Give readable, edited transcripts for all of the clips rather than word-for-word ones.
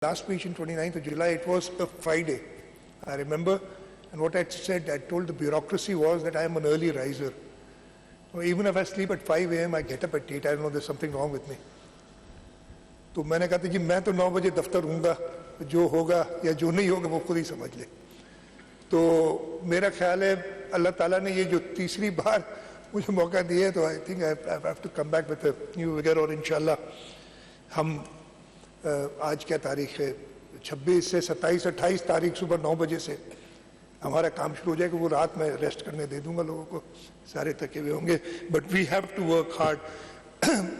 last speech in 29th of July, it was a Friday, I remember, and what I said, I told the bureaucracy was that I am an early riser. Even if I sleep at 5 a.m., I get up at 8, I don't know, there's something wrong with me. تو میں نے کہا تھا جی میں تو 9 بجے دفتر ہوں گا, جو ہوگا یا جو نہیں ہوگا وہ خود ہی سمجھ لے. تو میرا خیال ہے اللہ تعالیٰ نے یہ جو تیسری بار مجھے موقع دیا ہے تو I think I have to come back with a new vigor, اور انشاءاللہ ہم آج کیا تاریخ ہے 26 سے 27 28 تاریخ صبح 9 بجے سے ہمارا کام شروع ہو جائے گا. وہ رات میں ریسٹ کرنے دے دوں گا لوگوں کو, سارے تھکے ہوئے ہوں گے, but we have to work hard.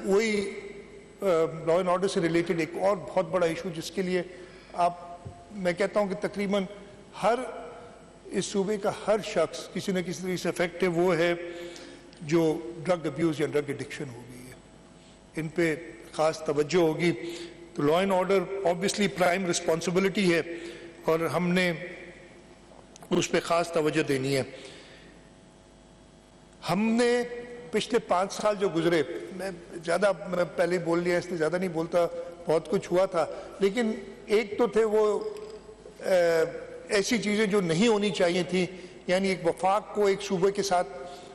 وہی لا اینڈ آرڈر سے ریلیٹڈ ایک اور بہت بڑا ایشو جس کے لیے میں کہتا ہوں کہ تقریباً ہر اس صوبے کا ہر شخص کسی نہ کسی طرح سے افیکٹ ہے, وہ ہے جو ڈرگ ابیوز یا ڈرگ ایڈکشن ہو گئی ہے. ان پہ خاص توجہ ہوگی. تو لا and order obviously prime responsibility ہے اور ہم نے اس پہ خاص توجہ دینی ہے. ہم نے پچھلے 5 سال جو گزرے, میں پہلے بول لیا, اس لیے زیادہ نہیں بولتا, بہت کچھ ہوا تھا, لیکن ایک تو تھے وہ ایسی چیزیں جو نہیں ہونی چاہیے تھیں, یعنی ایک وفاق کو ایک صوبے کے ساتھ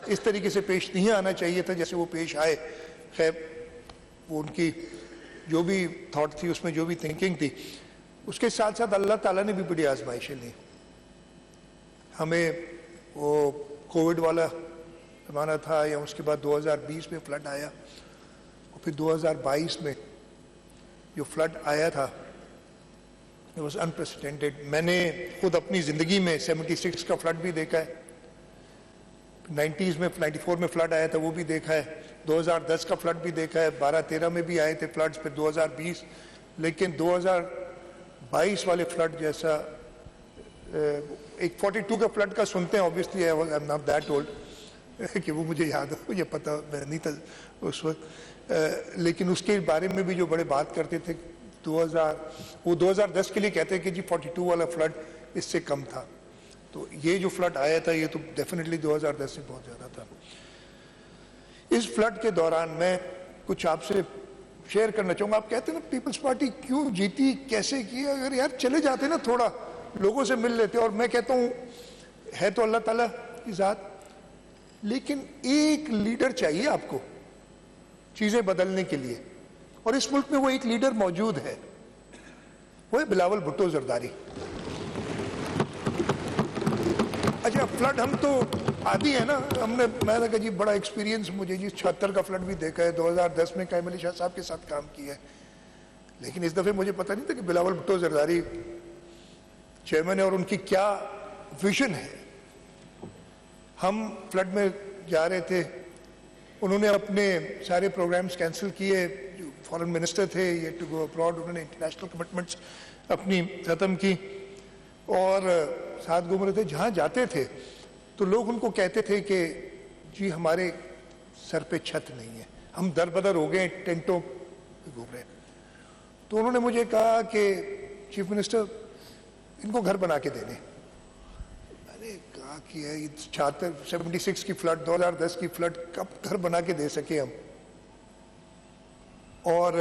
اس طریقے سے پیش نہیں آنا چاہیے تھا جیسے وہ پیش آئے. خیر وہ ان کی جو بھی تھاٹ تھی, اس میں جو بھی تھنکنگ تھی, اس کے ساتھ ساتھ اللہ تعالیٰ نے بھی بڑی آزمائشیں لی. ہمیں وہ کووڈ والا زمانہ تھا, یا اس کے بعد 2020 میں فلڈ آیا, اور پھر 2022 میں جو فلڈ آیا تھا it was unprecedented. میں نے خود اپنی زندگی میں 76 کا فلڈ بھی دیکھا ہے, 90s میں 94 میں فلڈ آیا تھا وہ بھی دیکھا ہے, 2010 کا فلڈ بھی دیکھا ہے, 12-13 میں بھی آئے تھے فلڈز, پھر 2020, لیکن 2022 والے فلڈ جیسا ایک 42 کا فلڈ کا سنتے ہیں, obviously I'm not that old کہ وہ مجھے یاد ہو, یہ پتہ میں نہیں تھا اس وقت, لیکن اس کے بارے میں بھی جو بڑے بات کرتے تھے وہ 2010 کے لیے کہتے ہیں کہ جی 42 والا فلڈ اس سے کم تھا. تو یہ جو فلڈ آیا تھا یہ تو ڈیفینیٹلی 2010 سے بہت زیادہ تھا. اس فلڈ کے دوران میں کچھ آپ سے شیئر کرنا چاہوں گا. آپ کہتے ہیں نا پیپلز پارٹی کیوں جیتی, کیسے کی, اگر یار چلے جاتے نا تھوڑا لوگوں سے مل لیتے. اور میں کہتا ہوں ہے تو اللہ تعالیٰ کی ذات, لیکن ایک لیڈر چاہیے آپ کو چیزیں بدلنے کے لیے, اور اس ملک میں وہ ایک لیڈر موجود ہے, وہ ہے بلاول بھٹو زرداری. اچھا فلڈ ہم تو عادی ہیں نا, میں نے کہا جی بڑا ایکسپیرینس مجھے جی 76 کا فلڈ بھی دیکھا ہے, 2010 میں قائم علی شاہ صاحب کے ساتھ کام کیا ہے, لیکن اس دفعہ مجھے پتہ نہیں تھا کہ بلاول بھٹو زرداری چیئرمین ہے اور ان کی کیا ویژن ہے. ہم فلڈ میں جا رہے تھے, انہوں نے اپنے سارے پروگرامز کینسل کیے, جو فارن منسٹر تھے یہ ٹو گو ابراڈ, انہوں نے انٹرنیشنل کمٹمنٹس اپنی ختم کی اور ساتھ گھوم رہے تھے. جہاں جاتے تھے تو لوگ ان کو کہتے تھے کہ جی ہمارے سر پہ چھت نہیں ہے, ہم در بدر ہو گئے, ٹینٹوں پہ گھوم رہے ہیں. تو انہوں نے مجھے کہا کہ چیف منسٹر ان کو گھر بنا کے دے دیں. میں نے کہا کہ 76 کی فلڈ, 2010 کی فلڈ کب گھر بنا کے دے سکے ہم, اور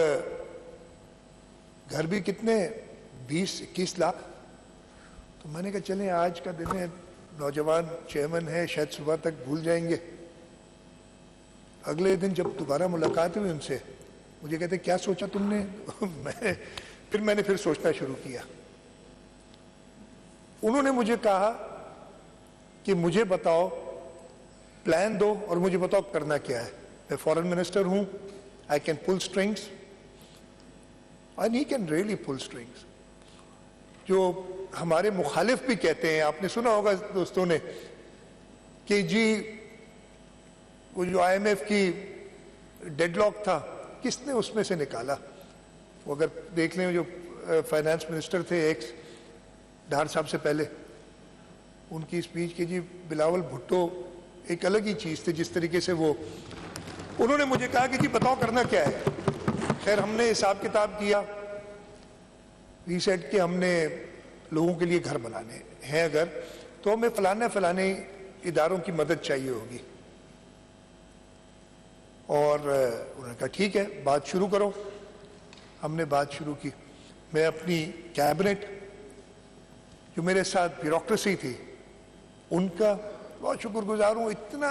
گھر بھی کتنے 20-21 لاکھ. تو میں نے کہا چلیں آج کا دن ہے, نوجوان چیئرمین ہے, شاید صبح تک بھول جائیں گے. اگلے دن جب دوبارہ ملاقات ہوئی ان سے, مجھے کہتے کیا سوچا تم نے. میں نے سوچنا شروع کیا. انہوں نے مجھے کہا کہ مجھے بتاؤ, پلان دو اور مجھے بتاؤ کرنا کیا ہے. میں فارن منسٹر ہوں, I can pull strings and he can really pull strings. جو ہمارے مخالف بھی کہتے ہیں, آپ نے سنا ہوگا دوستوں نے کہ جی وہ جو IMF کی ڈیڈ لاک تھا کس نے اس میں سے نکالا. وہ اگر دیکھ لیں جو فائنانس منسٹر تھے ایکس ڈار صاحب سے پہلے, ان کی اسپیچ کی جی بلاول بھٹو ایک الگ ہی چیز تھی. جس طریقے سے وہ انہوں نے مجھے کہا کہ جی بتاؤ کرنا کیا ہے. خیر ہم نے حساب کتاب کیا, وی سیٹ کہ ہم نے لوگوں کے لیے گھر بنانے ہیں اگر, تو ہمیں فلانے اداروں کی مدد چاہیے ہوگی. اور انہوں نے کہا ٹھیک ہے بات شروع کرو. ہم نے بات شروع کی. میں اپنی کیبنٹ جو میرے ساتھ بیوروکریسی تھی ان کا بہت شکر گزار ہوں. اتنا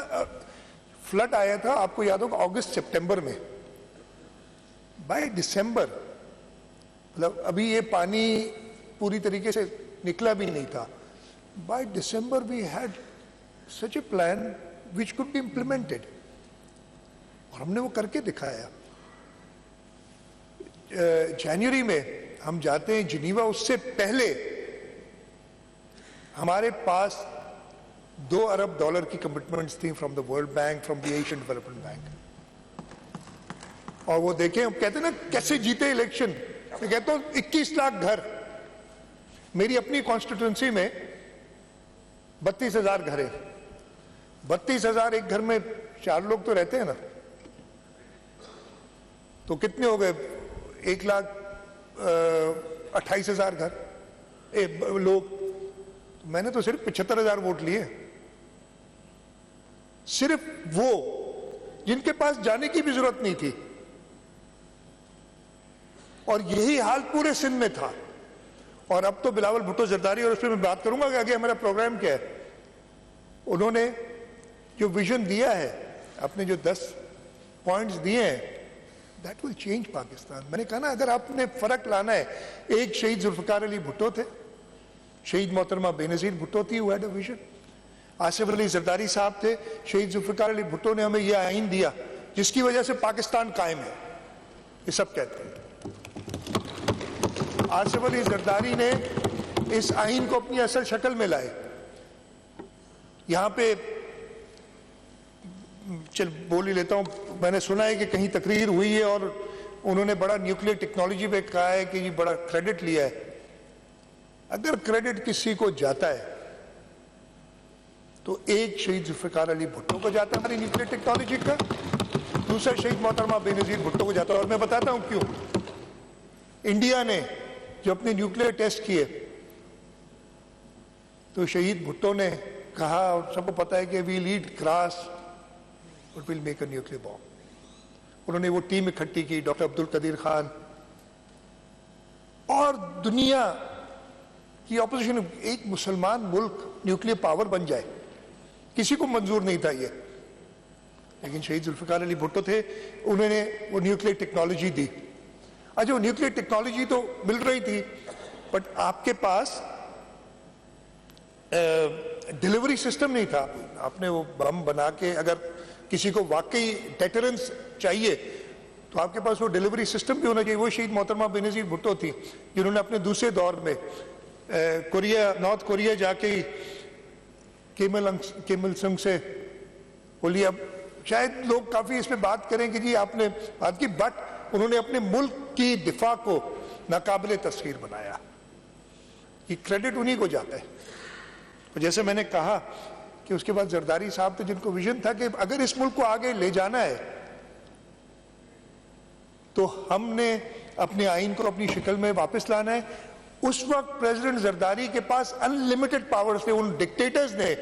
فلڈ آیا تھا آپ کو یاد ہوگا اگست سپٹمبر میں, بائی دسمبر مطلب ابھی یہ پانی پوری طریقے سے نکلا بھی نہیں تھا. By December we had such a plan which could be implemented, اور ہم نے وہ کر کے دکھایا. جنوری میں ہم جاتے ہیں جنیوا, اس سے پہلے ہمارے پاس $2 ارب کی کمٹمنٹس تھیں from the world bank, from the Asian development bank. اور وہ دیکھیں, ہم کہتے ہیں نا کیسے جیتے الیکشن, میں کہتا ہوں 21 لاکھ گھر. میری اپنی کانسٹیٹوئنسی میں 32,000 گھر ہیں. 32,000 ایک گھر میں 4 لوگ تو رہتے ہیں نا, تو کتنے ہو گئے 1,28,000 گھر لوگ. میں نے تو صرف 75,000 ووٹ لیے, صرف وہ جن کے پاس جانے کی بھی ضرورت نہیں تھی. اور یہی حال پورے سندھ میں تھا. اور اب تو بلاول بھٹو زرداری, اور اس پہ میں بات کروں گا کہ آگے ہمارا پروگرام کیا ہے. انہوں نے جو ویژن دیا ہے, اپنے جو 10 پوائنٹس دیے ہیں, دیٹ ول چینج پاکستان. میں نے کہا نا اگر آپ نے فرق لانا ہے, ایک شہید ذوالفقار علی بھٹو تھے, شہید محترمہ بے نظیر بھٹو تھی, وہ had a vision. Asif Ali Zardari صاحب تھے, شہید ذوالفقار علی بھٹو نے ہمیں یہ آئین دیا جس کی وجہ سے پاکستان قائم ہے, یہ سب کہتے ہیں. آصف علی زرداری نے اس آئین کو اپنی اصل شکل میں لائے. یہاں پہ چل بول ہی لیتا ہوں, میں نے سنا ہے کہ کہیں تقریر ہوئی ہے اور انہوں نے بڑا نیوکلیر ٹیکنالوجی پہ کہا ہے کہ یہ بڑا کریڈٹ لیا ہے. اگر کریڈٹ کسی کو جاتا ہے تو ایک شہید ذوالفقار علی بھٹو کو جاتا ہے ہماری نیوکلیر ٹیکنالوجی کا, دوسرا شہید محترمہ بے نظیر بھٹو کو جاتا ہے. اور میں بتاتا ہوں کیوں. انڈیا نے جو اپنے نیوکلیر ٹیسٹ کیے تو شہید بھٹو نے کہا, اور سب کو پتا ہے کہ وی لیڈ کراس اور will make a nuclear bomb. انہوں نے وہ ٹیم اکٹھی کی, ڈاکٹر عبد القدیر خان اور دنیا کی اپوزیشن. ایک مسلمان ملک نیوکلیر پاور بن جائے, کسی کو منظور نہیں تھا یہ, لیکن شہید ذوالفقار علی بھٹو تھے, انہوں نے وہ نیوکلیر ٹیکنالوجی دی. اچھا, وہ نیوکلیر ٹیکنالوجی تو مل رہی تھی, بٹ آپ کے پاس ڈیلیوری سسٹم نہیں تھا. آپ نے وہ بم بنا کے, اگر کسی کو واقعی ڈیٹرنس چاہیے تو آپ کے پاس وہ ڈیلیوری سسٹم بھی ہونا چاہیے. وہ شہید محترمہ بے نظیر بھٹو تھی جنہوں نے اپنے دوسرے دور میں نارتھ کوریا جا کے کیم il سنگ سے بولی. اب شاید لوگ کافی اس پہ بات کریں کہ جی آپ نے بات کی, بٹ انہوں نے اپنے ملک کی دفاع کو ناقابل تسخیر بنایا. یہ کریڈٹ انہی کو جاتا ہے. جیسے میں نے کہا کہ اس کے بعد زرداری صاحب تھے جن کو ویژن تھا کہ اگر اس ملک کو آگے لے جانا ہے تو ہم نے اپنے آئین کو اپنی شکل میں واپس لانا ہے. اس وقت پریزیڈنٹ زرداری کے پاس ان لمیٹڈ پاورز تھے. ان ڈکٹیٹرز نے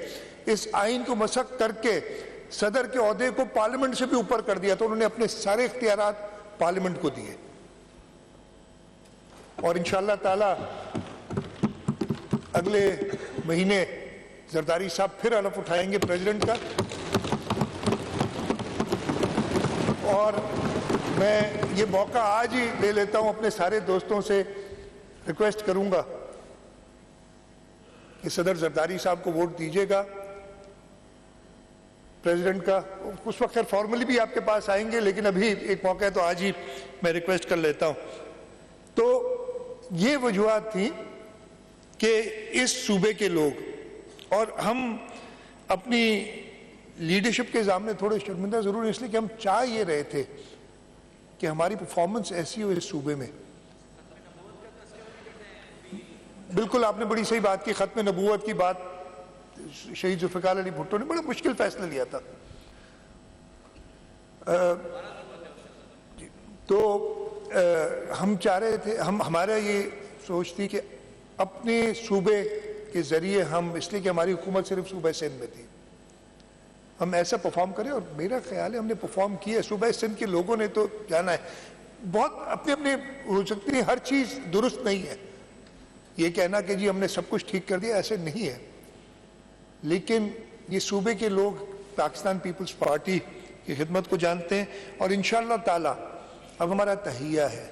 اس آئین کو مسخ کر کے صدر کے عہدے کو پارلیمنٹ سے بھی اوپر کر دیا, تو انہوں نے اپنے سارے اختیارات پارلیمنٹ کو دیے. اور انشاءاللہ تعالی اگلے مہینے زرداری صاحب پھر حلف اٹھائیں گے پریزیڈنٹ کا. اور میں یہ موقع آج ہی لے لیتا ہوں, اپنے سارے دوستوں سے ریکویسٹ کروں گا کہ صدر زرداری صاحب کو ووٹ دیجیے گا پریزیڈنٹ کا. اس وقت خیر فارملی بھی آپ کے پاس آئیں گے, لیکن ابھی ایک موقع ہے تو آج ہی میں ریکویسٹ کر لیتا ہوں. تو یہ وجوہات تھیں کہ اس صوبے کے لوگ اور ہم اپنی لیڈرشپ کے سامنے تھوڑے شرمندہ ضرور, اس لیے کہ ہم چاہ یہ رہے تھے کہ ہماری پرفارمنس ایسی ہو اس صوبے میں. بالکل آپ نے بڑی صحیح بات کی, ختم نبوت کی بات شہید ذوالفقار علی بھٹو نے بڑا مشکل فیصلہ لیا تھا. تو ہم چاہ رہے تھے, ہمارا یہ سوچ تھی کہ اپنے صوبے کے ذریعے ہم, اس لیے کہ ہماری حکومت صرف صوبہ سندھ میں تھی, ہم ایسا پرفارم کریں. اور میرا خیال ہے ہم نے پرفارم کیا. صوبہ سندھ کے لوگوں نے تو جانا ہے, بہت اپنے اپنے ہو سکتی ہے، ہر چیز درست نہیں ہے. یہ کہنا کہ جی ہم نے سب کچھ ٹھیک کر دیا، ایسے نہیں ہے. لیکن یہ صوبے کے لوگ پاکستان پیپلز پارٹی کی خدمت کو جانتے ہیں، اور انشاءاللہ تعالی اب ہمارا تہیہ ہے.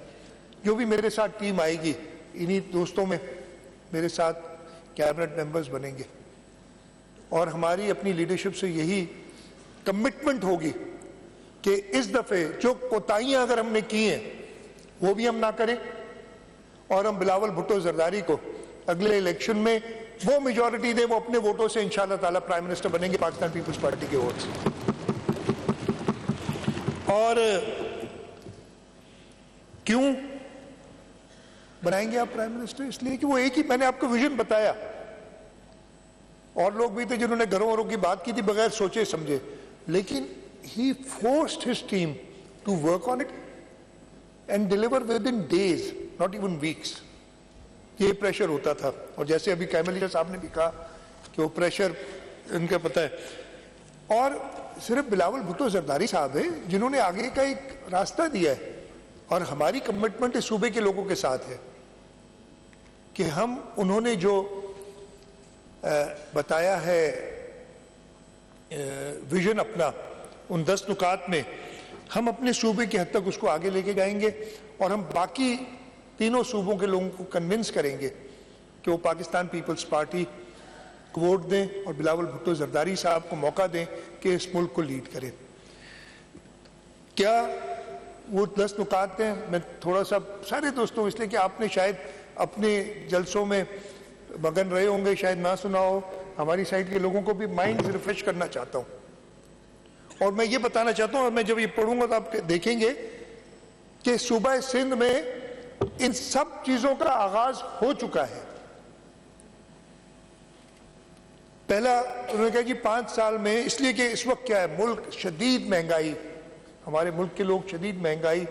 جو بھی میرے ساتھ ٹیم آئے گی، انہی دوستوں میں میرے ساتھ کیبنٹ ممبرز بنیں گے، اور ہماری اپنی لیڈرشپ سے یہی کمٹمنٹ ہوگی کہ اس دفعے جو کوتاہیاں اگر ہم نے کی ہیں وہ بھی ہم نہ کریں، اور ہم بلاول بھٹو زرداری کو اگلے الیکشن میں وہ میجورٹی دیں، وہ اپنے ووٹوں سے انشاءاللہ تعالی پرائم منسٹر بنیں گے پاکستان پیپلز پارٹی کے ووٹ سے. اور کیوں بنائیں گے آپ پرائم منسٹر؟ اس لیے کہ وہ ایک ہی، میں نے آپ کو ویژن بتایا، اور لوگ بھی تھے جنہوں نے گھروں وروں کی بات کی تھی بغیر سوچے سمجھے، لیکن he forced his team to work on it and deliver within days, not even weeks. یہ پریشر ہوتا تھا، اور جیسے ابھی کیمل صاحب نے بھی کہا کہ وہ پریشر ان کا پتہ ہے. اور صرف بلاول بھٹو زرداری صاحب ہیں جنہوں نے آگے کا ایک راستہ دیا ہے، اور ہماری کمٹمنٹ اس صوبے کے لوگوں کے ساتھ ہے کہ ہم انہوں نے جو بتایا ہے ویژن اپنا ان 10 نکات میں، ہم اپنے صوبے کی حد تک اس کو آگے لے کے جائیں گے، اور ہم باقی تینوں صوبوں کے لوگوں کو کنونس کریں گے کہ وہ پاکستان پیپلز پارٹی کو ووٹ دیں اور بلاول بھٹو زرداری صاحب کو موقع دیں کہ اس ملک کو لیڈ کریں. کیا وہ 10 نکات ہیں؟ میں تھوڑا سا سارے دوستوں، اس لیے کہ آپ نے شاید اپنے جلسوں میں مگن رہے ہوں گے، شاید نہ سنا ہو، ہماری سائڈ کے لوگوں کو بھی مائنڈ ریفریش کرنا چاہتا ہوں. اور میں یہ بتانا چاہتا ہوں، اور میں جب یہ پڑھوں گا تو آپ دیکھیں گے کہ صوبہ سندھ میں ان سب چیزوں کا آغاز ہو چکا ہے. پہلا انہوں نے کہا جی 5 سال میں، اس لیے کہ اس وقت کیا ہے، ملک شدید مہنگائی، ہمارے ملک کے لوگ شدید مہنگائی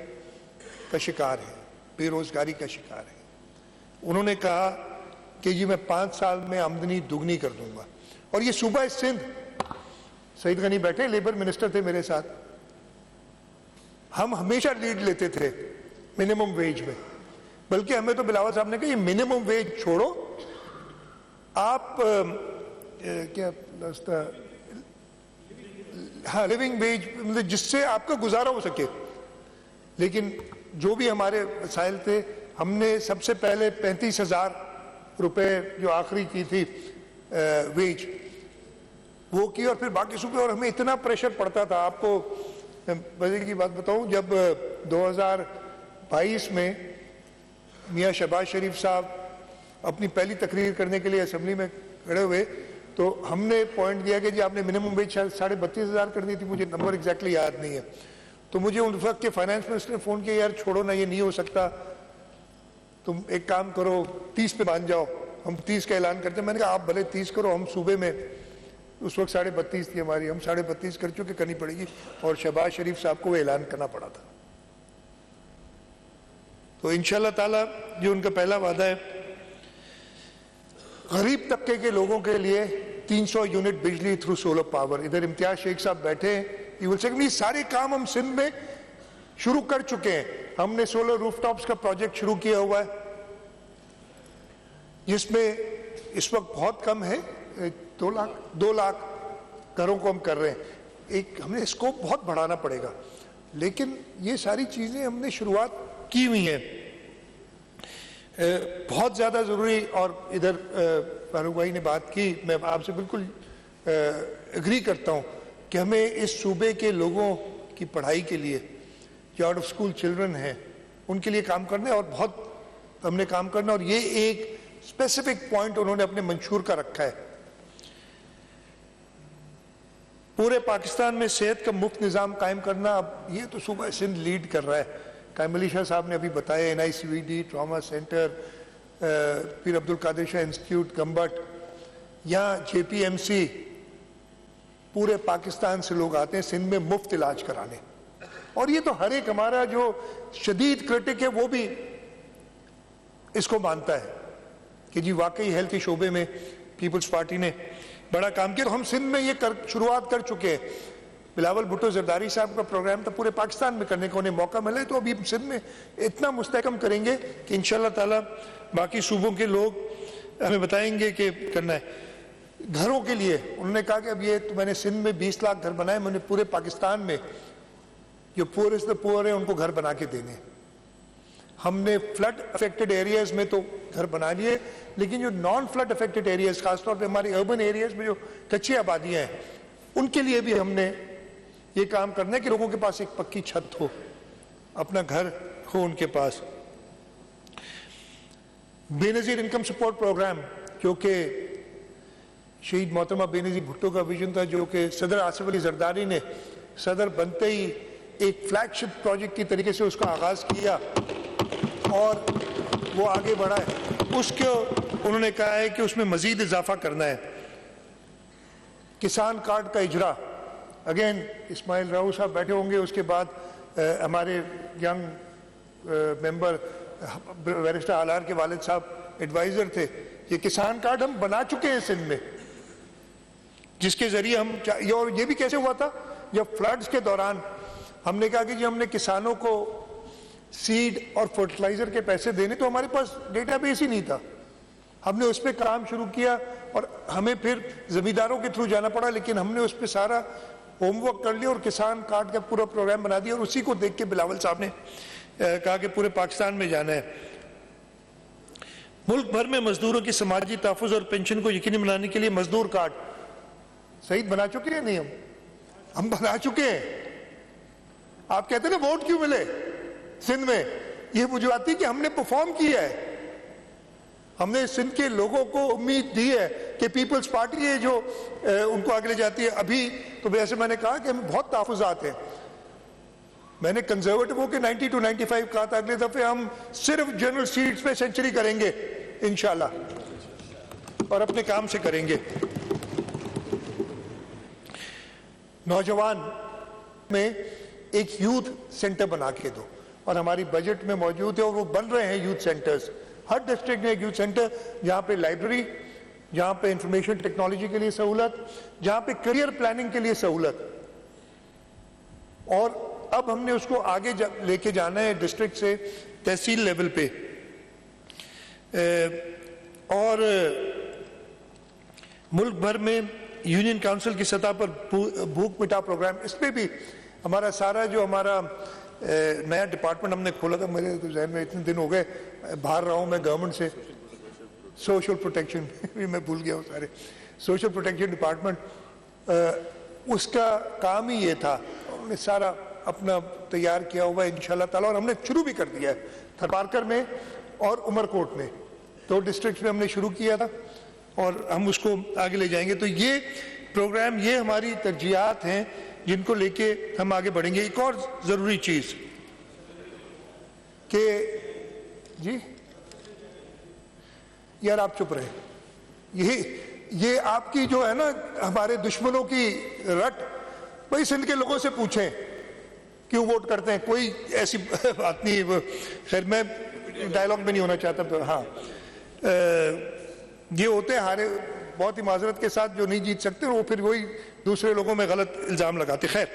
کا شکار ہیں، بے روزگاری کا شکار ہیں. انہوں نے کہا کہ جی میں 5 سال میں آمدنی دگنی کر دوں گا. اور یہ صوبہ سندھ، سعید غنی بیٹھے لیبر منسٹر تھے میرے ساتھ، ہم ہمیشہ لیڈ لیتے تھے منیمم ویج میں، بلکہ ہمیں تو بلاول صاحب نے کہا یہ منیمم ویج چھوڑو، آپ کیا ہاں لیونگ ویج، مطلب جس سے آپ کا گزارا ہو سکے. لیکن جو بھی ہمارے وسائل تھے، ہم نے سب سے پہلے 35,000 روپے جو آخری کی تھی ویج وہ کی، اور پھر باقی صوبے. اور ہمیں اتنا پریشر پڑتا تھا، آپ کو مزے کی بات بتاؤں، جب 2022 میں میاں شہباز شریف صاحب اپنی پہلی تقریر کرنے کے لیے اسمبلی میں کھڑے ہوئے تو ہم نے پوائنٹ دیا کہ جی آپ نے منیمم ویج 32,500 کرنی تھی، مجھے نمبر ایگزیکٹلی یاد نہیں ہے. تو مجھے ان وقت کے فائنانس منسٹر نے فون کیا، یار چھوڑو نا، یہ نہیں ہو سکتا، تم ایک کام کرو 30 پہ مان جاؤ، ہم 30 کا اعلان کرتے ہیں. میں نے کہا آپ بھلے 30 کرو، ہم صوبے میں اس وقت 32.5 تھی ہماری، ہم 32.5 کر چکے، کرنی پڑے گی. اور شہباز شریف صاحب کو وہ اعلان کرنا پڑا تھا. تو انشاءاللہ تعالی جو ان کا پہلا وعدہ ہے، غریب طبقے کے لوگوں کے لیے 300 یونٹ بجلی تھرو سولر پاور. ادھر امتیاز شیخ صاحب بیٹھے ہیں، یہ سارے کام ہم سندھ میں شروع کر چکے ہیں. ہم نے سولر روف ٹاپس کا پروجیکٹ شروع کیا ہوا ہے، جس میں اس وقت بہت کم ہے، 2 لاکھ گھروں کو ہم کر رہے ہیں. ہم نے اسکوپ بہت بڑھانا پڑے گا، لیکن یہ ساری چیزیں ہم نے شروعات کی ہوئی ہیں. بہت زیادہ ضروری، اور ادھر فاروق بھائی نے بات کی، میں آپ سے بالکل اگری کرتا ہوں کہ ہمیں اس صوبے کے لوگوں کی پڑھائی کے لیے جو آؤٹ آف اسکول چلڈرن ہیں ان کے لیے کام کرنا ہے، اور بہت ہم نے کام کرنا. اور یہ ایک اسپیسیفک پوائنٹ انہوں نے اپنے منشور کا رکھا ہے. پورے پاکستان میں صحت کا مفت نظام قائم کرنا، اب یہ تو صوبہ سندھ لیڈ کر رہا ہے. قائم علی شاہ صاحب نے ابھی بتایا، NICVD ٹراما سینٹر، پیر عبد القادر شاہ انسٹیٹیوٹ گمبٹ، یہاں JPMC، پورے پاکستان سے لوگ آتے ہیں سندھ میں مفت علاج کرانے. اور یہ تو ہر ایک ہمارا جو شدید کرٹک ہے وہ بھی اس کو مانتا ہے کہ جی واقعی ہیلتھ کے شعبے میں پیپلز پارٹی نے بڑا کام کیا. تو ہم سندھ میں یہ شروعات کر چکے ہیں. بلاول بھٹو زرداری صاحب کا پروگرام تھا پورے پاکستان میں کرنے کا، انہیں موقع ملے تو ابھی سندھ میں اتنا مستحکم کریں گے کہ انشاءاللہ تعالی باقی صوبوں کے لوگ ہمیں بتائیں گے کہ کرنا ہے۔ گھروں کے لیے انہوں نے کہا کہ اب یہ میں نے سندھ میں 20 لاکھ گھر بنائے، میں نے پورے پاکستان میں جو پورسٹ پور ہیں ان کو گھر بنا کے دینے۔ ہم نے فلڈ افیکٹڈ ایریاز میں تو گھر بنا لیے، لیکن جو نان فلڈ افیکٹڈ ایریاز خاص طور پہ ہماری اربن ایریاز میں جو کچی آبادیاں ہیں ان کے لیے بھی ہم نے یہ کام کرنا ہے کہ لوگوں کے پاس ایک پکی چھت ہو، اپنا گھر ہو ان کے پاس۔ بے نظیر انکم سپورٹ پروگرام جو کہ شہید محترمہ بے نظیر بھٹو کا ویژن تھا، جو کہ صدر آصف علی زرداری نے صدر بنتے ہی ایک فلیگ شپ پروجیکٹ کی طریقے سے اس کا آغاز کیا اور وہ آگے بڑھا ہے، اس کو انہوں نے کہا ہے کہ اس میں مزید اضافہ کرنا ہے۔ کسان کارڈ کا اجرا، اگین اسماعیل راؤ صاحب بیٹھے ہوں گے، اس کے بعد ہمارے ینگ ممبر بیرسٹر آلار کے والد صاحب ایڈوائزر تھے۔ یہ کسان کارڈ ہم بنا چکے ہیں سندھ میں، جس کے ذریعے ہم اور یہ بھی کیسے ہوا تھا، جب فلڈز کے دوران ہم نے کہا کہ جی ہم نے کسانوں کو سیڈ اور فرٹیلائزر کے پیسے دینے، تو ہمارے پاس ڈیٹا بیس ہی نہیں تھا، ہم نے اس پہ کام شروع کیا اور ہمیں پھر زمینداروں کے تھرو جانا پڑا، لیکن ہم نے اس پہ سارا ہوم ورک کر لیا اور کسان کارڈ کا پورا پروگرام بنا دیا، اور اسی کو دیکھ کے بلاول صاحب نے کہا کہ پورے پاکستان میں جانا ہے۔ ملک بھر میں مزدوروں کی سماجی تحفظ اور پینشن کو یقینی بنانے کے لیے مزدور کارڈ صحیح بنا چکے ہیں، نہیں ہم بنا چکے ہیں۔ آپ کہتے ہیں نا ووٹ کیوں ملے سندھ میں، یہ وجوہات کہ ہم نے پرفارم کیا ہے، ہم نے سندھ کے لوگوں کو امید دی ہے کہ پیپلز پارٹی ہے جو ان کو آگے لے جاتی ہے۔ ابھی تو ویسے میں نے کہا کہ ہمیں بہت تحفظات ہیں، میں نے کنزرویٹو کے 90 to 95 کہا تھا، اگلے دفعے ہم صرف جنرل سیٹس پہ سینچری کریں گے انشاءاللہ، اور اپنے کام سے کریں گے۔ نوجوان میں ایک یوتھ سینٹر بنا کے دو، اور ہماری بجٹ میں موجود ہے اور وہ بن رہے ہیں یوتھ سینٹرز، ہر ڈسٹرکٹ میں ایک یوتھ سینٹر، جہاں پہ لائبریری، جہاں پہ انفارمیشن ٹیکنالوجی کے لیے سہولت، جہاں پہ کریئر پلاننگ کے لیے سہولت، اور اب ہم نے اس کو آگے لے کے جانا ہے ڈسٹرکٹ سے تحصیل لیول پہ۔ اور ملک بھر میں یونین کونسل کی سطح پر بھوک مٹا پروگرام، اس پہ بھی ہمارا سارا جو ہمارا نیا ڈپارٹمنٹ ہم نے کھولا تھا، میرے ذہن میں اتنے دن ہو گئے باہر رہا ہوں میں گورنمنٹ سے، سوشل پروٹیکشن میں بھول گیا ہوں سارے، سوشل پروٹیکشن ڈپارٹمنٹ، اس کا کام ہی یہ تھا، انہوں نے سارا اپنا تیار کیا ہوا ہے انشاءاللہ تعالیٰ، اور ہم نے شروع بھی کر دیا ہے تھرپارکر میں اور عمر کوٹ میں، 2 ڈسٹرکٹس میں ہم نے شروع کیا تھا اور ہم اس کو آگے لے جائیں گے۔ تو یہ پروگرام، یہ ہماری ترجیحات ہیں جن کو لے کے ہم آگے بڑھیں گے۔ ایک اور ضروری چیز کہ جی یار آپ چپ رہے، یہ آپ کی جو ہے نا ہمارے دشمنوں کی رٹ، بھائی سندھ کے لوگوں سے پوچھیں کیوں ووٹ کرتے ہیں، کوئی ایسی بات نہیں، خیر میں ڈائلاگ میں نہیں ہونا چاہتا، ہاں یہ ہوتے ہیں ہارے بہت ہی معذرت کے ساتھ جو نہیں جیت سکتے، وہ پھر وہی دوسرے لوگوں میں غلط الزام لگاتے۔ خیر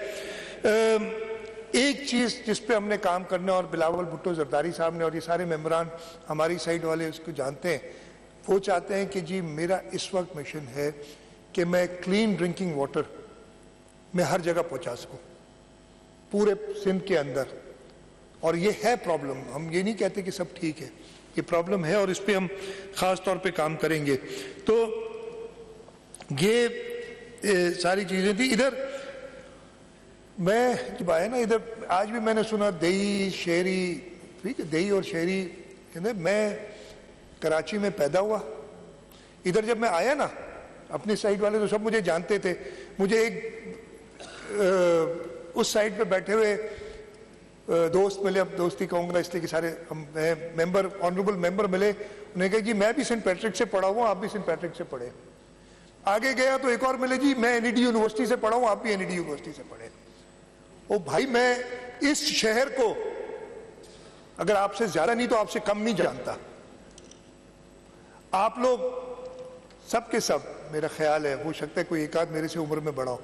ایک چیز جس پہ ہم نے کام کرنا ہے، اور بلاول بھٹو زرداری صاحب نے اور یہ سارے ممبران ہماری سائڈ والے اس کو جانتے ہیں، وہ چاہتے ہیں کہ جی میرا اس وقت مشن ہے کہ میں کلین ڈرنکنگ واٹر میں ہر جگہ پہنچا سکوں پورے سندھ کے اندر، اور یہ ہے پرابلم، ہم یہ نہیں کہتے کہ سب ٹھیک ہے، یہ پرابلم ہے اور اس پہ ہم خاص طور پہ کام کریں گے۔ تو یہ ساری چیزیں تھیں۔ ادھر میں جب آیا نا ادھر، آج بھی میں نے سنا دیہی شہری، ٹھیک ہے دیہی اور شہری، میں کراچی میں پیدا ہوا، ادھر جب میں آیا نا اپنی سائڈ والے تو سب مجھے جانتے تھے، مجھے ایک اس سائڈ پہ بیٹھے ہوئے دوست ملے، اب دوستی کہوں گا اس لیے کہ سارے ممبر آنریبل ممبر ملے، انہوں نے کہا جی میں بھی سینٹ پیٹرک سے پڑھا ہوں، آپ بھی سینٹ پیٹرک سے پڑھے۔ آگے گیا تو ایک اور ملے، جی میں این ای ڈی یونیورسٹی سے پڑھا ہوں، آپ بھی این ای ڈی یونیورسٹی سے پڑھے۔ او بھائی میں اس شہر کو اگر آپ سے زیادہ نہیں تو آپ سے کم نہیں جانتا، آپ لوگ سب کے سب، میرا خیال ہے ہو سکتا ہے کوئی ایک آدھ میرے سے عمر میں بڑا ہو،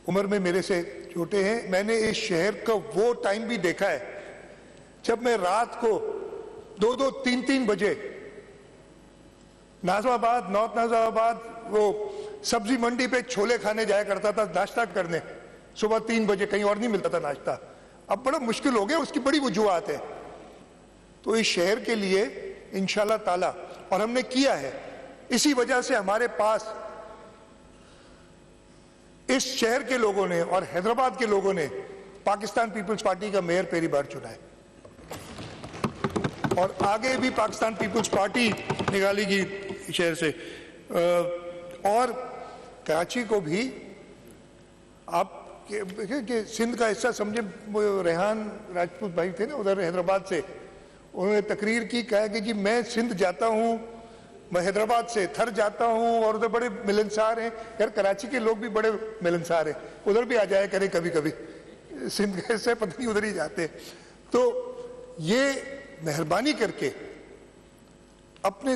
عمر میں میرے سے چھوٹے ہیں. میں نے اس شہر کا وہ ٹائم بھی دیکھا ہے جب میں رات کو 2-2, 3-3 بجے نازم آباد، نارتھ نازم آباد وہ سبزی منڈی پہ چھولے کھانے جایا کرتا تھا ناشتہ کرنے. صبح 3 بجے کہیں اور نہیں ملتا تھا ناشتہ. اب بڑا مشکل ہو گیا، اس کی بڑی وجوہات ہے. تو اس شہر کے لیے انشاءاللہ تعالی، اور ہم نے کیا ہے، اسی وجہ سے ہمارے پاس اس شہر کے لوگوں نے اور حیدرآباد کے لوگوں نے پاکستان پیپلز پارٹی کا میئر پہلی بار چنا ہے، اور آگے بھی پاکستان پیپلز پارٹی نکالی گی شہر سے. اور کراچی کو بھی آپ کہ سندھ کا حصہ سمجھے. وہ ریحان راجپوت بھائی تھے نا ادھر حیدرآباد سے، انہوں نے تقریر کی، کہا کہ جی میں سندھ جاتا ہوں، میں حیدرآباد سے تھر جاتا ہوں، اور ادھر بڑے ملنسار ہیں. یار کراچی کے لوگ بھی بڑے ملنسار ہیں، ادھر بھی آ جایا کریں کبھی کبھی. سندھ کا حصہ پتہ نہیں ادھر ہی جاتے ہیں. تو یہ مہربانی کر کے اپنے،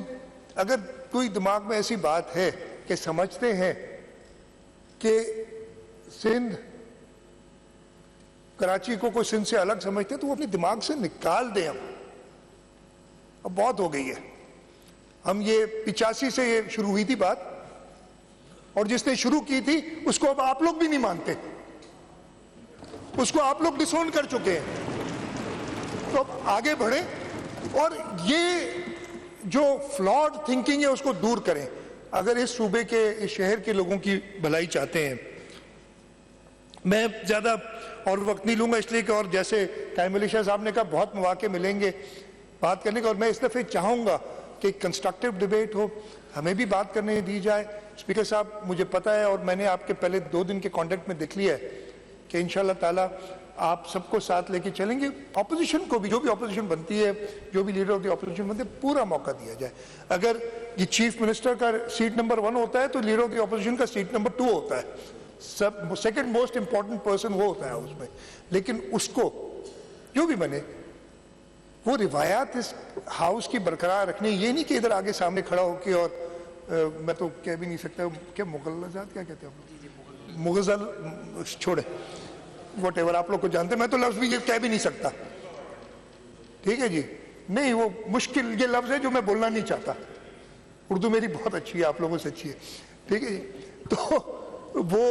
اگر کوئی دماغ میں ایسی بات ہے کہ سمجھتے ہیں کہ سندھ کراچی کو کوئی سندھ سے الگ سمجھتے ہیں، تو وہ اپنے دماغ سے نکال دیں. اب بہت ہو گئی ہے. ہم یہ 85 سے یہ شروع ہوئی تھی بات، اور جس نے شروع کی تھی اس کو اب آپ لوگ بھی نہیں مانتے، اس کو آپ لوگ ڈس اون کر چکے ہیں. تو اب آگے بڑھیں اور یہ جو فلاڈ تھنکنگ ہے اس کو دور کریں. اگر اس صوبے کے، اس شہر کے لوگوں کی بھلائی چاہتے ہیں. میں زیادہ اور وقت نہیں لوں گا اس لیے کہ، اور جیسے قائم علی شاہ صاحب نے کہا بہت مواقع ملیں گے بات کرنے کا، اور میں اس دفعہ چاہوں گا کہ کنسٹرکٹیو ڈیبیٹ ہو، ہمیں بھی بات کرنے دی جائے. اسپیکر صاحب مجھے پتا ہے، اور میں نے آپ کے پہلے 2 دن کے کانٹیکٹ میں دیکھ لیا ہے کہ انشاءاللہ تعالی آپ سب کو ساتھ لے کے چلیں گے. اپوزیشن کو بھی، جو بھی اپوزیشن بنتی ہے، جو بھی لیڈر آف دی اپوزیشن بنتے ہیں، پورا موقع دیا جائے. اگر یہ چیف منسٹر کا سیٹ نمبر 1 ہوتا ہے تو لیڈر آف دی اپوزیشن کا سیٹ نمبر 2 ہوتا ہے. سیکنڈ موسٹ امپورٹنٹ پرسن وہ ہوتا ہے اس میں. لیکن اس کو جو بھی بنے، وہ روایات اس ہاؤس کی برقرار رکھنی. یہ نہیں کہ ادھر آگے سامنے کھڑا ہو کے، اور میں تو کہہ بھی نہیں سکتا کہ مغلظات کیا کہتے ہیں، مغزل چھوڑے، واٹ ایور آپ لوگ کو جانتے ہیں، میں تو لفظ بھی یہ کہہ بھی نہیں سکتا. ٹھیک ہے جی، نہیں وہ مشکل یہ لفظ ہے جو میں بولنا نہیں چاہتا. اردو میری بہت اچھی ہے، آپ لوگوں سے اچھی ہے. ٹھیک ہے جی. تو وہ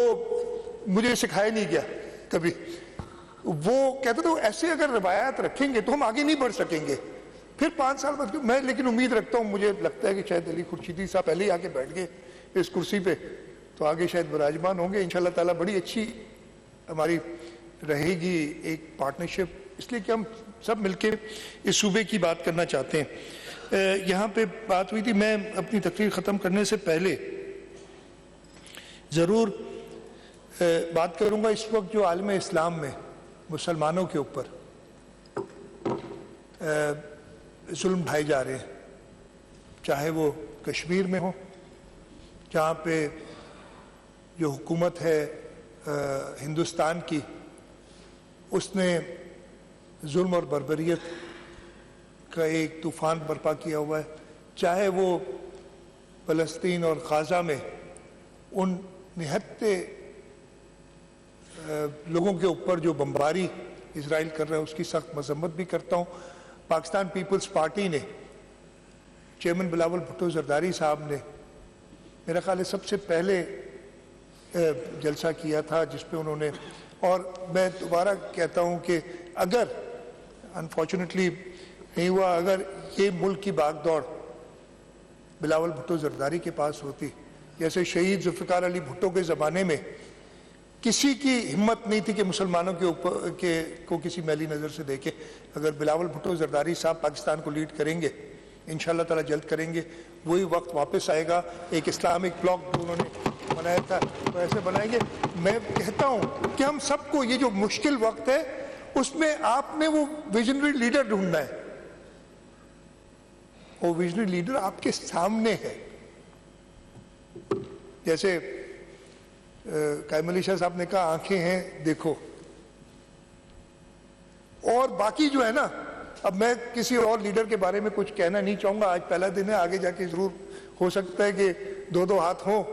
مجھے سکھایا نہیں گیا کبھی. وہ کہتے تھے ایسے اگر روایات رکھیں گے تو ہم آگے نہیں بڑھ سکیں گے. پھر 5 سال بعد میں لیکن امید رکھتا ہوں، مجھے لگتا ہے کہ شاید علی خورشیدی صاحب پہلے ہی آ کے بیٹھ گئے اس کرسی پہ، تو آگے شاید براجمان ہوں گے انشاءاللہ تعالیٰ. بڑی اچھی ہماری رہے گی ایک پارٹنرشپ، اس لیے کہ ہم سب مل کے اس صوبے کی بات کرنا چاہتے ہیں. یہاں پہ بات ہوئی تھی، میں اپنی تقریر ختم کرنے سے پہلے ضرور بات کروں گا اس وقت جو عالم اسلام میں مسلمانوں کے اوپر ظلم ڈھائے جا رہے ہیں، چاہے وہ کشمیر میں ہو، جہاں پہ جو حکومت ہے ہندوستان کی، اس نے ظلم اور بربریت کا ایک طوفان برپا کیا ہوا ہے، چاہے وہ فلسطین اور غزہ میں ان نہتے لوگوں کے اوپر جو بمباری اسرائیل کر رہا ہے اس کی سخت مذمت بھی کرتا ہوں. پاکستان پیپلز پارٹی نے، چیئرمین بلاول بھٹو زرداری صاحب نے میرا خیال ہے سب سے پہلے جلسہ کیا تھا جس پہ انہوں نے، اور میں دوبارہ کہتا ہوں کہ اگر انفارچونیٹلی نہیں ہوا، اگر یہ ملک کی باغ دوڑ بلاول بھٹو زرداری کے پاس ہوتی، جیسے شہید ذوالفقار علی بھٹو کے زمانے میں کسی کی ہمت نہیں تھی کہ مسلمانوں کے اوپر کو کسی میلی نظر سے دیکھے، اگر بلاول بھٹو زرداری صاحب پاکستان کو لیڈ کریں گے انشاءاللہ تعالیٰ جلد کریں گے، وہی وقت واپس آئے گا. ایک اسلامک بلاک جو انہوں نے بنایا تھا تو ایسے بنائیں گے. میں کہتا ہوں کہ ہم سب کو یہ جو مشکل وقت ہے اس میں آپ نے وہ ویژنری لیڈر ڈھونڈنا ہے. وہ ویژنری لیڈر آپ کے سامنے ہے. جیسے قائم علی شاہ صاحب نے کہا آنکھیں ہیں دیکھو. اور باقی جو ہے نا، اب میں کسی اور لیڈر کے بارے میں کچھ کہنا نہیں چاہوں گا، آج پہلا دن ہے، آگے جا کے ضرور ہو سکتا ہے کہ 2 ہاتھ ہوں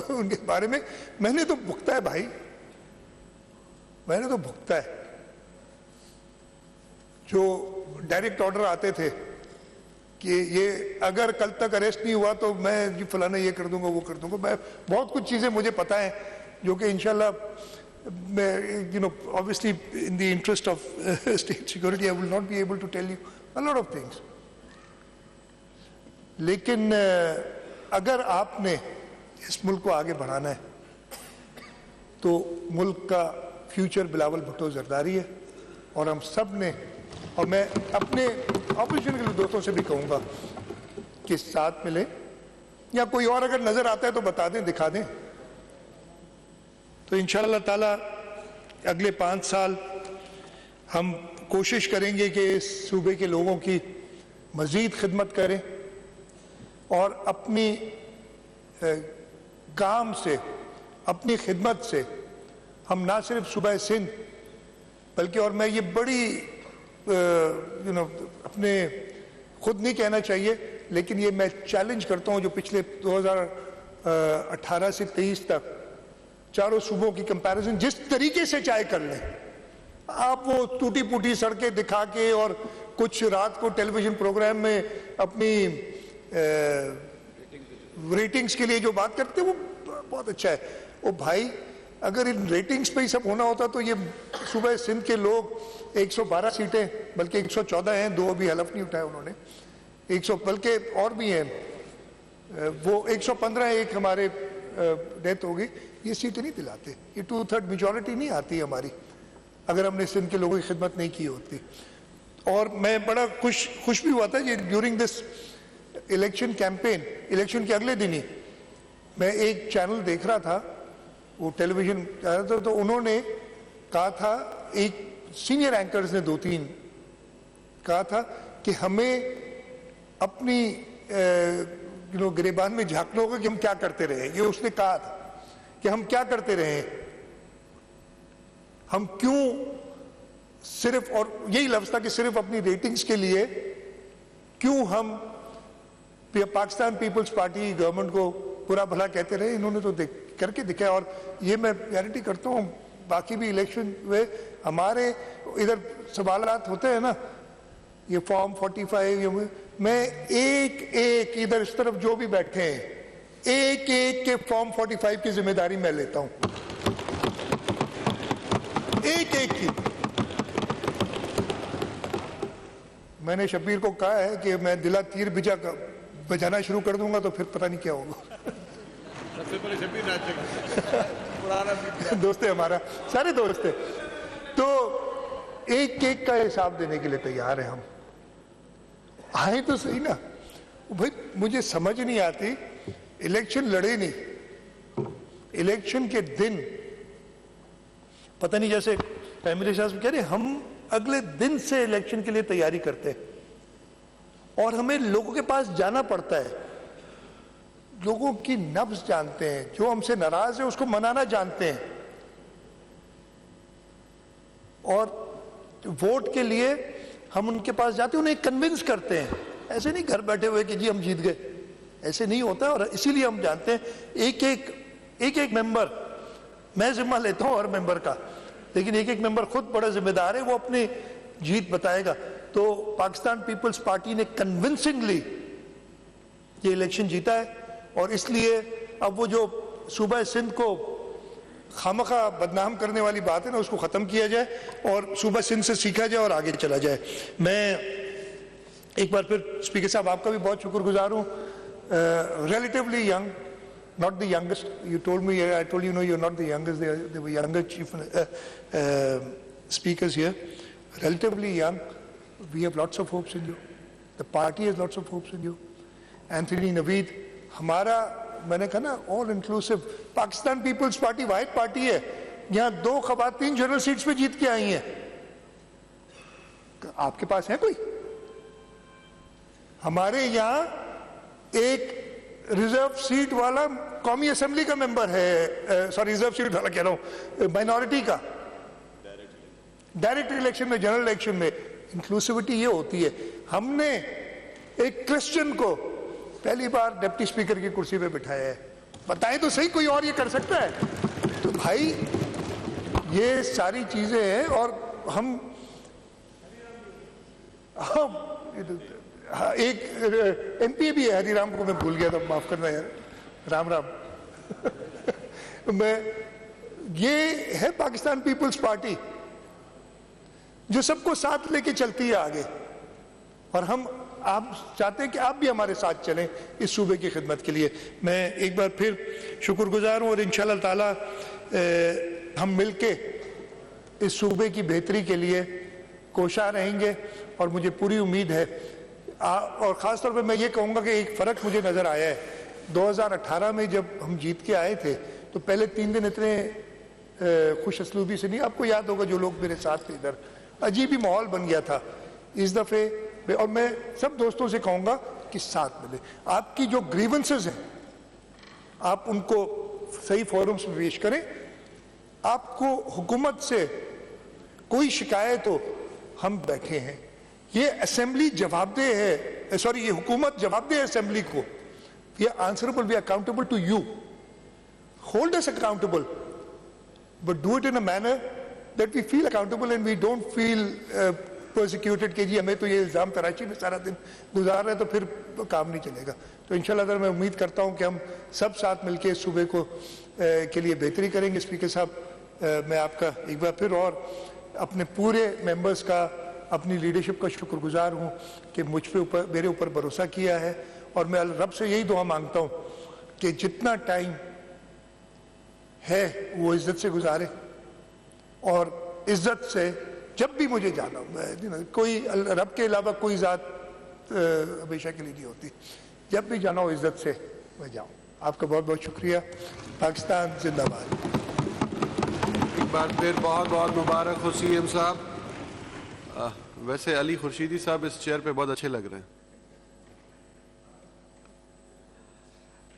ان کے بارے میں. میں نے تو بھگتا ہے بھائی. میں نے تو بھگتا ہے. جو ڈائریکٹ آرڈر آتے تھے کہ یہ اگر کل تک اریسٹ نہیں ہوا تو میں جی فلانا یہ کر دوں گا وہ کر دوں گا. میں بہت کچھ چیزیں مجھے پتہ ہیں جو کہ انشاءاللہ میں obviously in the interest of state security I will not be able to tell you a lot of things. لیکن اگر آپ نے اس ملک کو آگے بڑھانا ہے تو ملک کا فیوچر بلاول بھٹو زرداری ہے. اور ہم سب نے, اور میں اپنے اپوزیشن کے دوستوں سے بھی کہوں گا کہ ساتھ ملیں, یا کوئی اور اگر نظر آتا ہے تو بتا دیں, دکھا دیں. تو انشاءاللہ تعالی اگلے 5 سال ہم کوشش کریں گے کہ اس صوبے کے لوگوں کی مزید خدمت کریں اور اپنی کام سے, اپنی خدمت سے ہم نہ صرف صوبہ سندھ بلکہ, اور میں یہ بڑی اپنے خود نہیں کہنا چاہیے لیکن یہ میں چیلنج کرتا ہوں جو پچھلے 2018 سے 23 تک چاروں صوبوں کی کمپیریزن جس طریقے سے چاہے کر لیں آپ, وہ ٹوٹی پوٹی سڑکیں دکھا کے اور کچھ رات کو ٹیلی ویژن پروگرام میں اپنی ریٹنگز کے لیے جو بات کرتے ہیں وہ بہت اچھا ہے. او بھائی, اگر ان ریٹنگز پہ ہی سب ہونا ہوتا تو یہ صوبہ سندھ کے لوگ 112 سیٹیں بلکہ 114 ہیں, 2 ابھی حلف نہیں اٹھایا انہوں نے, 100 بلکہ اور بھی ہیں, وہ 115 ایک ہمارے ڈیتھ ہوگی, یہ سیٹیں نہیں دلاتے. یہ 2/3 میجورٹی نہیں آتی ہماری اگر ہم نے سندھ کے لوگوں کی خدمت نہیں کی ہوتی. اور میں بڑا خوش بھی ہوا تھا کہ during this election campaign, election کے اگلے دن ہی میں ایک چینل دیکھ رہا تھا, وہ ٹیلی ویژن کہہ رہا تھا, تو انہوں نے کہا تھا, ایک سینئر اینکرز نے 2-3 کہا تھا کہ ہمیں اپنی گریبان میں جھانکنا ہوگا کہ ہم کیا کرتے رہے. یہ اس نے کہا تھا کہ ہم کیا کرتے رہے, ہم کیوں صرف, اور یہی لفظ تھا کہ صرف اپنی ریٹنگز کے لیے کیوں ہم پاکستان پیپلز پارٹی گورنمنٹ کو برا بھلا کہتے رہے. انہوں نے تو کر کے دکھایا. اور یہ میں گارنٹی کرتا ہوں باقی بھی الیکشن ہوئے ہمارے ادھر سوالات ہوتے ہیں نا, یہ فارم 45, میں ایک ادھر اس طرف جو بھی بیٹھے ہیں ایک کے فارم 45 کی ذمہ داری میں لیتا ہوں, ایک کی. میں نے شبیر کو کہا ہے کہ میں دلا تیر بجانا شروع کر دوں گا تو پھر پتہ نہیں کیا ہوگا. سب سے پہلے شبیر دوست ہے ہمارا, سارے دوست ہیں. تو ایک کا حساب دینے کے لیے تیار ہیں ہم. آئے تو صحیح نا بھائی, مجھے سمجھ نہیں آتی, الیکشن لڑے نہیں, الیکشن کے دن پتہ نہیں, جیسے پرائم صاحب کہہ رہے ہم اگلے دن سے الیکشن کے لیے تیاری کرتے اور ہمیں لوگوں کے پاس جانا پڑتا ہے, لوگوں کی نبض جانتے ہیں, جو ہم سے ناراض ہے اس کو منانا جانتے ہیں, اور ووٹ کے لیے ہم ان کے پاس جاتے ہیں, انہیں کنونس کرتے ہیں. ایسے نہیں گھر بیٹھے ہوئے کہ جی ہم جیت گئے, ایسے نہیں ہوتا. اور اسی لیے ہم جانتے ہیں ایک ممبر, میں ذمہ لیتا ہوں ہر ممبر کا, لیکن ایک ممبر خود بڑا ذمہ دار ہے, وہ اپنی جیت بتائے گا. تو پاکستان پیپلز پارٹی نے کنونسنگلی یہ الیکشن جیتا ہے, اور اس لیے اب وہ جو صوبہ سندھ کو خامخواہ بدنام کرنے والی بات ہے نا, اس کو ختم کیا جائے اور صوبہ سندھ سے سیکھا جائے اور آگے چلا جائے. میں ایک بار پھر اسپیکر صاحب آپ کا بھی بہت شکر گزار ہوں. Relatively young, not the youngest, you told me, I told you, no, you're not the youngest, they were younger chief speakers here. Relatively young, we have lots of hopes in you. The party has lots of hopes in you. Anthony Naveed, ہمارا, میں نے کہا نا, all inclusive, Pakistan Peoples Party واحد party ہے یہاں 2 خواتین general seats پہ جیت کے آئی ہیں. آپ کے پاس ہے کوئی؟ ہمارے یہاں ایک ریزرو سیٹ والا قومی اسمبلی کا ممبر ہے, سوری ریزرو سیٹ والا کہہ رہا ہوں, مائنورٹی کا, ڈائریکٹ الیکشن میں, جنرل الیکشن میں. انکلوسیوٹی یہ ہوتی ہے. ہم نے ایک کرسچن کو پہلی بار ڈپٹی اسپیکر کی کرسی پہ بٹھایا ہے. بتائیں تو صحیح کوئی اور یہ کر سکتا ہے؟ تو بھائی یہ ساری چیزیں ہیں. اور ہم ایک ایم پی بھی ہے ہری رام کو میں بھول گیا تھا, معاف کرنا یار, رام رام. میں یہ ہے پاکستان پیپلز پارٹی جو سب کو ساتھ لے کے چلتی ہے آگے, اور ہم آپ چاہتے ہیں کہ آپ بھی ہمارے ساتھ چلیں اس صوبے کی خدمت کے لیے. میں ایک بار پھر شکر گزار ہوں, اور انشاءاللہ تعالی ہم مل کے اس صوبے کی بہتری کے لیے کوشاں رہیں گے. اور مجھے پوری امید ہے, اور خاص طور پہ میں یہ کہوں گا کہ ایک فرق مجھے نظر آیا ہے. 2018 میں جب ہم جیت کے آئے تھے تو پہلے 3 دن اتنے خوش اسلوبی سے نہیں, آپ کو یاد ہوگا جو لوگ میرے ساتھ تھے ادھر, عجیب ہی ماحول بن گیا تھا. اس دفعے, اور میں سب دوستوں سے کہوں گا کہ ساتھ ملے. آپ کی جو گریونسز ہیں آپ ان کو صحیح فورمز میں پیش کریں. آپ کو حکومت سے کوئی شکایت ہو, ہم بیٹھے ہیں. یہ اسمبلی جواب دہ ہے, سوری یہ حکومت جواب دہ ہے اسمبلی کو. We are answerable, we are accountable to you. Hold us accountable, but do it in a manner that we feel accountable and we don't feel persecuted کہ جی ہمیں تو یہ الزام تراشی میں سارا دن گزار رہے تو پھر کام نہیں چلے گا. تو انشاءاللہ تعالی میں امید کرتا ہوں کہ ہم سب ساتھ مل کے اس صوبے کو کے لیے بہتری کریں گے. اسپیکر صاحب, میں آپ کا ایک بار پھر اور اپنے پورے ممبرز کا, اپنی لیڈرشپ کا شکر گزار ہوں کہ مجھ پہ میرے اوپر بھروسہ کیا ہے. اور میں رب سے یہی دعا مانگتا ہوں کہ جتنا ٹائم ہے وہ عزت سے گزارے, اور عزت سے جب بھی مجھے جانا ہو, کوئی رب کے علاوہ کوئی ذات ہمیشہ کے لیے نہیں ہوتی, جب بھی جانا ہو عزت سے میں جاؤں. آپ کا بہت بہت شکریہ. پاکستان زندہ باد. ایک بار پھر بہت بہت مبارک ہو سی ایم صاحب. ویسے علی خورشیدی صاحب اس چیئر پہ بہت اچھے لگ رہے ہیں.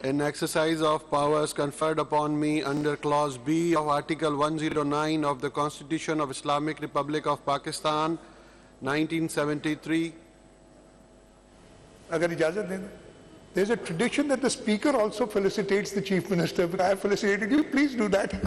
In exercise of powers conferred upon me under Clause B of Article 109 of the Constitution of Islamic Republic of Pakistan, 1973. اگر اجازت دیں, there's a tradition that the speaker also felicitates the chief minister, but I have felicitated you. Please do that.